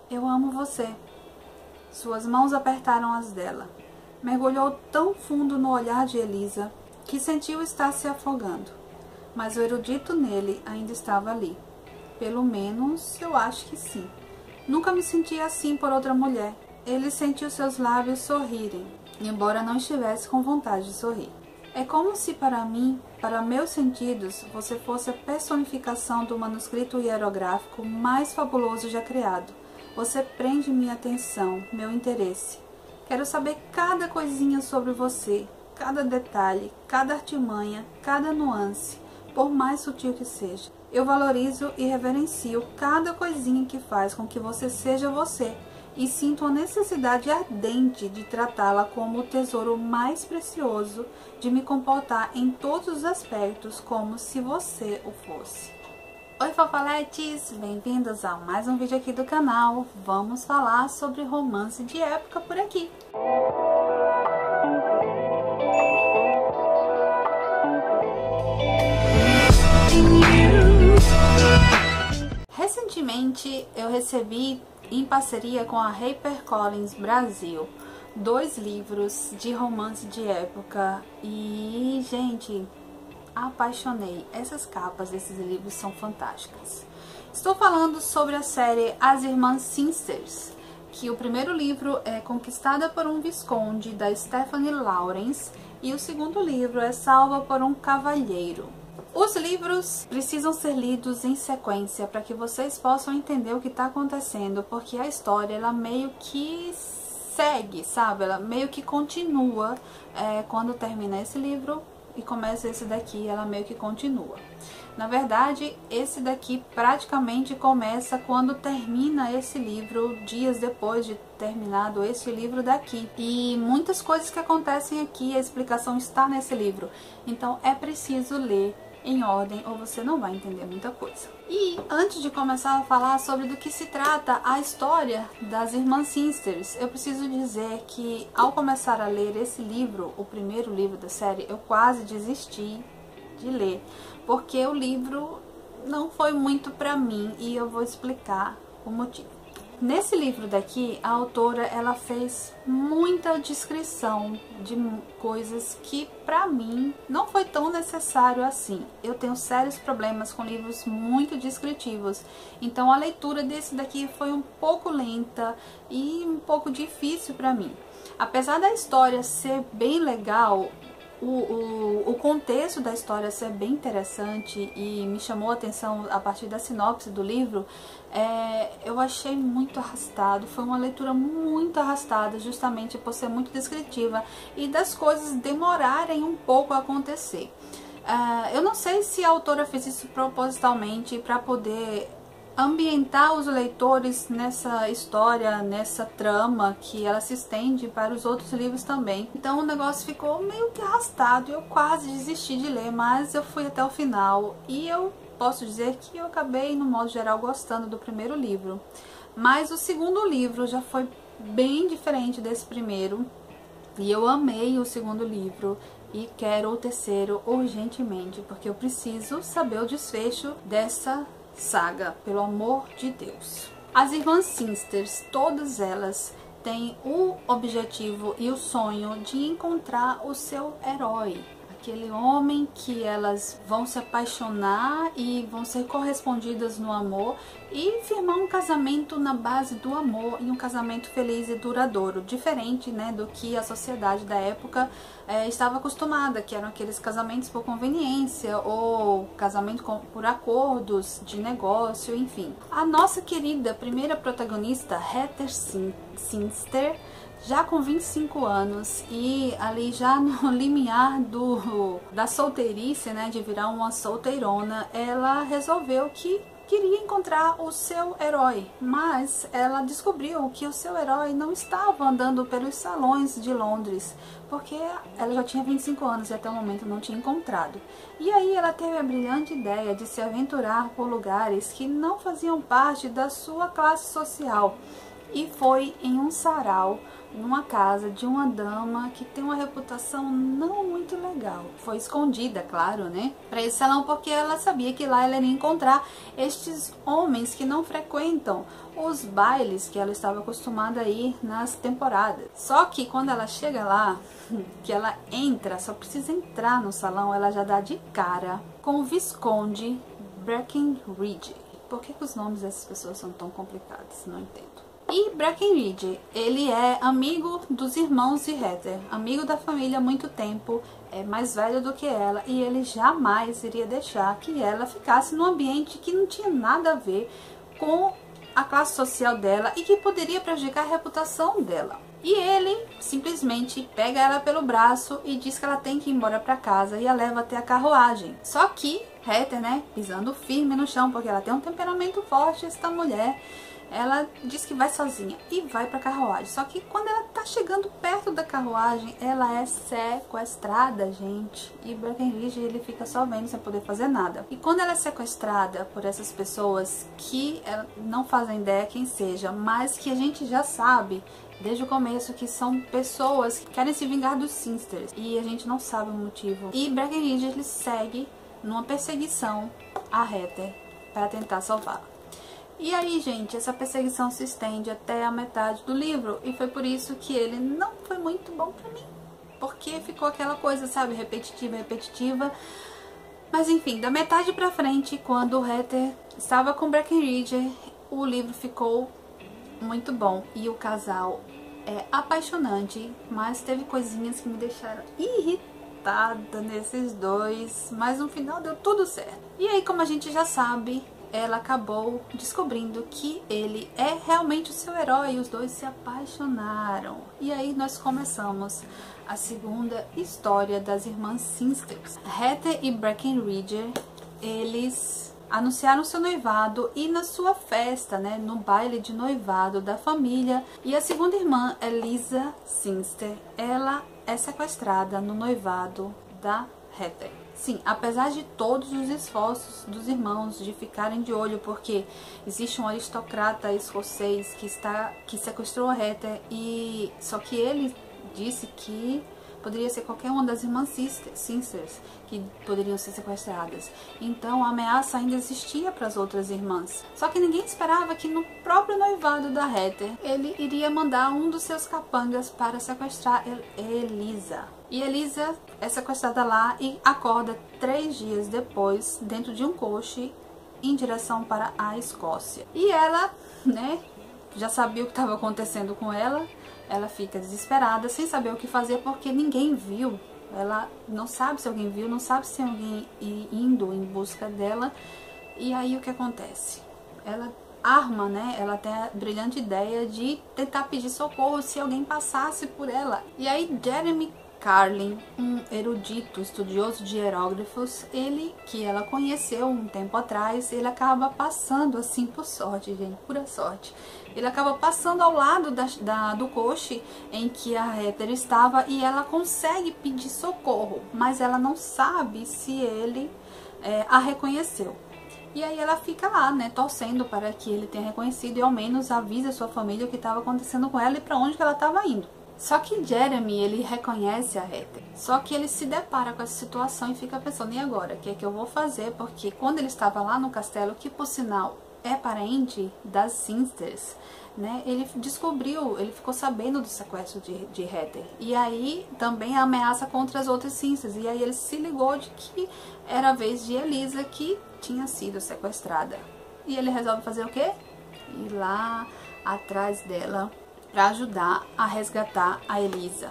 Eu amo você. Suas mãos apertaram as dela. Mergulhou tão fundo no olhar de Elisa que sentiu estar se afogando. Mas o erudito nele ainda estava ali. Pelo menos eu acho que sim. Nunca me senti assim por outra mulher. Ele sentiu seus lábios sorrirem, embora não estivesse com vontade de sorrir. É como se para mim, para meus sentidos, você fosse a personificação do manuscrito hierográfico mais fabuloso já criado. Você prende minha atenção, meu interesse. Quero saber cada coisinha sobre você, cada detalhe, cada artimanha, cada nuance, por mais sutil que seja. Eu valorizo e reverencio cada coisinha que faz com que você seja você e sinto a necessidade ardente de tratá-la como o tesouro mais precioso, de me comportar em todos os aspectos como se você o fosse. Oi fofaletes, bem-vindos a mais um vídeo aqui do canal. Vamos falar sobre romance de época por aqui. Recentemente eu recebi, em parceria com a HarperCollins Brasil, 2 livros de romance de época e, gente, apaixonei. Essas capas desses livros são fantásticas. Estou falando sobre a série As Irmãs Sisters, que o primeiro livro é Conquistada por um Visconde, da Stephanie Lawrence, e o segundo livro é Salva por um Cavalheiro. Os livros precisam ser lidos em sequência para que vocês possam entender o que está acontecendo, porque a história ela meio que segue, sabe? Ela meio que continua quando termina esse livro e começa esse daqui, ela meio que continua. Na verdade, esse daqui praticamente começa quando termina esse livro, dias depois de terminado esse livro daqui. E muitas coisas que acontecem aqui, a explicação está nesse livro. Então é preciso ler em ordem ou você não vai entender muita coisa. E antes de começar a falar sobre do que se trata a história das Irmãs Sisters, eu preciso dizer que ao começar a ler esse livro, o primeiro livro da série, eu quase desisti de ler, porque o livro não foi muito pra mim e eu vou explicar o motivo. Nesse livro daqui, a autora ela fez muita descrição de coisas que pra mim não foi tão necessário assim. Eu tenho sérios problemas com livros muito descritivos, então a leitura desse daqui foi um pouco lenta e um pouco difícil pra mim. Apesar da história ser bem legal, o contexto da história ser bem interessante e me chamou a atenção a partir da sinopse do livro, eu achei muito arrastado. Foi uma leitura muito arrastada, justamente por ser muito descritiva e das coisas demorarem um pouco a acontecer. Eu não sei se a autora fez isso propositalmente para poder ambientar os leitores nessa história, nessa trama que ela se estende para os outros livros também. Então o negócio ficou meio que arrastado e eu quase desisti de ler, mas eu fui até o final e eu posso dizer que eu acabei, no modo geral, gostando do primeiro livro. Mas o segundo livro já foi bem diferente desse primeiro e eu amei o segundo livro e quero o terceiro urgentemente, porque eu preciso saber o desfecho dessa saga, pelo amor de Deus. As Irmãs Sisters, todas elas têm o objetivo e o sonho de encontrar o seu herói, aquele homem que elas vão se apaixonar e vão ser correspondidas no amor e firmar um casamento na base do amor e um casamento feliz e duradouro, diferente, né, do que a sociedade da época estava acostumada, que eram aqueles casamentos por conveniência ou casamento por acordos de negócio, enfim. A nossa querida primeira protagonista, Heather Sister, já com 25 anos e ali já no limiar da solteirice, né, de virar uma solteirona, ela resolveu que queria encontrar o seu herói, mas ela descobriu que o seu herói não estava andando pelos salões de Londres, porque ela já tinha 25 anos e até o momento não tinha encontrado. E aí ela teve a brilhante ideia de se aventurar por lugares que não faziam parte da sua classe social, e foi em um sarau numa casa de uma dama que tem uma reputação não muito legal. Foi escondida, claro, né, para esse salão, porque ela sabia que lá ela iria encontrar estes homens que não frequentam os bailes que ela estava acostumada a ir nas temporadas. Só que quando ela chega lá, que ela entra, só precisa entrar no salão, ela já dá de cara com o Visconde Breckinridge. Por que os nomes dessas pessoas são tão complicados? Não entendo. E Breckinridge, ele é amigo dos irmãos de Heather, amigo da família há muito tempo, é mais velho do que ela, e ele jamais iria deixar que ela ficasse num ambiente que não tinha nada a ver com a classe social dela e que poderia prejudicar a reputação dela. E ele simplesmente pega ela pelo braço e diz que ela tem que ir embora para casa e a leva até a carruagem. Só que Heather, né, pisando firme no chão, porque ela tem um temperamento forte, essa mulher, ela diz que vai sozinha e vai pra carruagem. Só que quando ela tá chegando perto da carruagem, ela é sequestrada, gente. E Breckinridge, ele fica só vendo sem poder fazer nada. E quando ela é sequestrada por essas pessoas que não fazem ideia quem seja, mas que a gente já sabe desde o começo que são pessoas que querem se vingar dos Sinsters, e a gente não sabe o motivo. E Breckinridge, ele segue numa perseguição a Heather para tentar salvá-la. E aí, gente, essa perseguição se estende até a metade do livro, e foi por isso que ele não foi muito bom pra mim, porque ficou aquela coisa, sabe, repetitiva. Mas enfim, da metade pra frente, quando Heather estava com Breckinridge, o livro ficou muito bom e o casal é apaixonante, mas teve coisinhas que me deixaram irritada nesses dois, mas no final deu tudo certo. E aí, como a gente já sabe, ela acabou descobrindo que ele é realmente o seu herói e os dois se apaixonaram. E aí nós começamos a segunda história das irmãs Sinsters. Heather e Breckinridge, eles anunciaram seu noivado e na sua festa, né, no baile de noivado da família. E a segunda irmã, Eliza Sinster, ela é sequestrada no noivado da Heather. Sim, apesar de todos os esforços dos irmãos de ficarem de olho, porque existe um aristocrata escocês que sequestrou a Heather, e só que ele disse que poderia ser qualquer uma das irmãs Sinsters que poderiam ser sequestradas. Então a ameaça ainda existia para as outras irmãs. Só que ninguém esperava que no próprio noivado da Heather ele iria mandar um dos seus capangas para sequestrar Eliza. E Eliza é sequestrada lá e acorda 3 dias depois dentro de um coche em direção para a Escócia. E ela, né, já sabia o que estava acontecendo com ela. Ela fica desesperada, sem saber o que fazer, porque ninguém viu. Ela não sabe se alguém viu, não sabe se tem alguém indo em busca dela. E aí o que acontece? Ela arma, né? Ela tem a brilhante ideia de tentar pedir socorro se alguém passasse por ela. E aí Jeremy Carlin, um erudito estudioso de hieróglifos, ele que ela conheceu um tempo atrás, ele acaba passando assim por sorte, gente, pura sorte. Ele acaba passando ao lado do coche em que a Heather estava e ela consegue pedir socorro, mas ela não sabe se ele a reconheceu. E aí ela fica lá, né, torcendo para que ele tenha reconhecido e ao menos avise a sua família o que estava acontecendo com ela e para onde que ela estava indo. Só que Jeremy, ele reconhece a Heather. Só que ele se depara com essa situação e fica pensando, e agora? O que é que eu vou fazer? Porque quando ele estava lá no castelo, que por sinal é parente das Sinsters, né? Ele descobriu, ele ficou sabendo do sequestro de Heather. E aí também a ameaça contra as outras Sinsters. E aí ele se ligou de que era a vez de Eliza que tinha sido sequestrada. E ele resolve fazer o quê? Ir lá atrás dela para ajudar a resgatar a Eliza.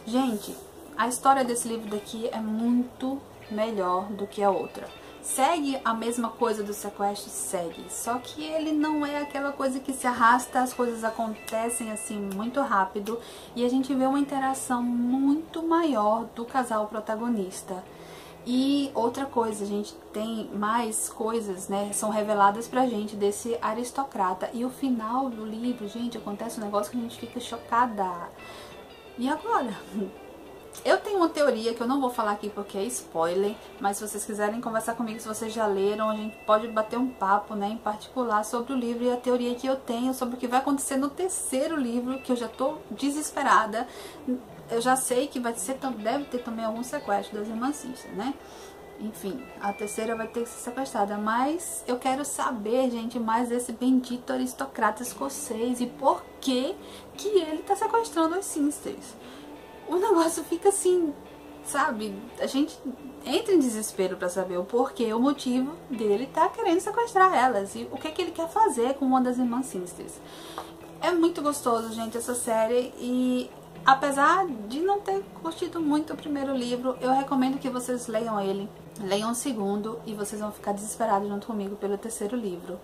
Gente, a história desse livro daqui é muito melhor do que a outra. Segue a mesma coisa do sequestro? Segue. Só que ele não é aquela coisa que se arrasta, as coisas acontecem assim muito rápido. E a gente vê uma interação muito maior do casal protagonista. E outra coisa, a gente tem mais coisas, né, são reveladas pra gente desse aristocrata. E o final do livro, gente, acontece um negócio que a gente fica chocada. E agora? Eu tenho uma teoria que eu não vou falar aqui porque é spoiler, mas se vocês quiserem conversar comigo, se vocês já leram, a gente pode bater um papo, né, em particular sobre o livro e a teoria que eu tenho sobre o que vai acontecer no terceiro livro, que eu já tô desesperada. Eu já sei que vai ser, deve ter também algum sequestro das irmãs Sister, né? Enfim, a terceira vai ter que ser sequestrada, mas eu quero saber, gente, mais desse bendito aristocrata escocês e por que ele tá sequestrando as Sisters. O negócio fica assim, sabe? A gente entra em desespero pra saber o porquê, o motivo dele tá querendo sequestrar elas e o que é que ele quer fazer com uma das irmãs Sisters. É muito gostoso, gente, essa série, e apesar de não ter curtido muito o primeiro livro, eu recomendo que vocês leiam ele, leiam o segundo e vocês vão ficar desesperados junto comigo pelo terceiro livro,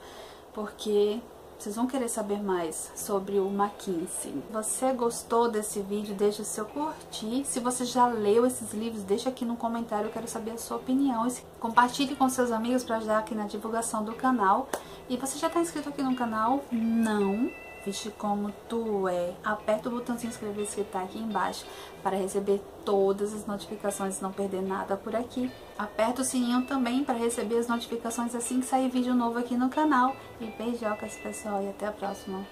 porque vocês vão querer saber mais sobre o Mackenzie. Se você gostou desse vídeo, deixa o seu curtir. Se você já leu esses livros, deixa aqui no comentário, eu quero saber a sua opinião. E compartilhe com seus amigos para ajudar aqui na divulgação do canal. E você já está inscrito aqui no canal? Não? Vixe, como tu é. Aperta o botãozinho inscrever-se que tá aqui embaixo para receber todas as notificações e não perder nada por aqui. Aperta o sininho também para receber as notificações assim que sair vídeo novo aqui no canal. E beijocas, pessoal, e até a próxima.